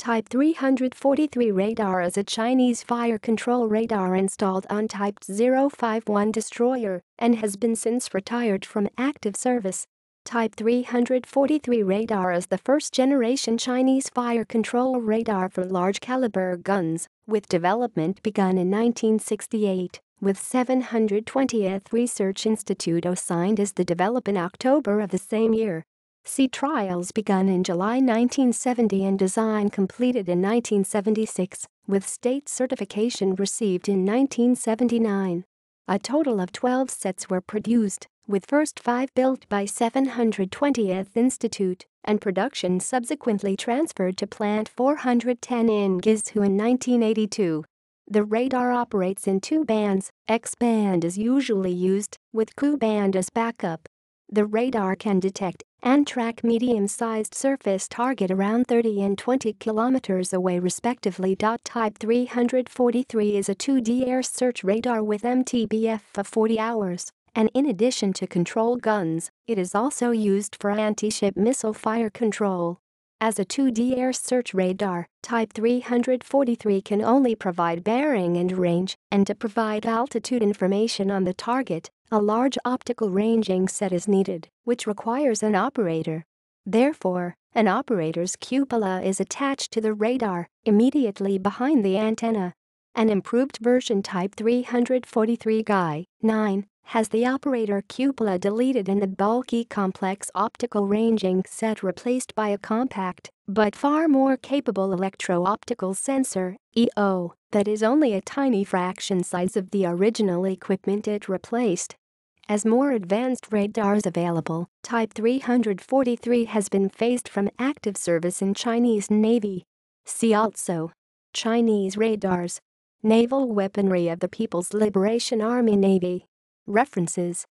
Type 343 radar is a Chinese fire control radar installed on Type 051 destroyer and has been since retired from active service. Type 343 radar is the first-generation Chinese fire control radar for large-caliber guns, with development begun in 1968, with 720th Research Institute assigned as the developer in October of the same year. Sea trials begun in July 1970 and design completed in 1976, with state certification received in 1979. A total of 12 sets were produced, with first 5 built by 720th Institute, and production subsequently transferred to Plant 410 in Guizhou in 1982. The radar operates in 2 bands. X-band is usually used, with Q-band as backup. The radar can detect and track medium-sized surface target around 30 and 20 kilometers away respectively. Type 343 is a 2D air search radar with MTBF of 40 hours, and in addition to control guns, it is also used for anti-ship missile fire control. As a 2D air search radar, Type 343 can only provide bearing and range, and to provide altitude information on the target, a large optical ranging set is needed, which requires an operator. Therefore, an operator's cupola is attached to the radar, immediately behind the antenna. An improved version Type 343 Guy-9 has the operator cupola deleted and the bulky complex optical ranging set replaced by a compact, but far more capable electro-optical sensor, EO, that is only a tiny fraction size of the original equipment it replaced. As more advanced radars available, Type 343 has been phased from active service in Chinese Navy. See also: Chinese radars, Naval weaponry of the People's Liberation Army Navy. References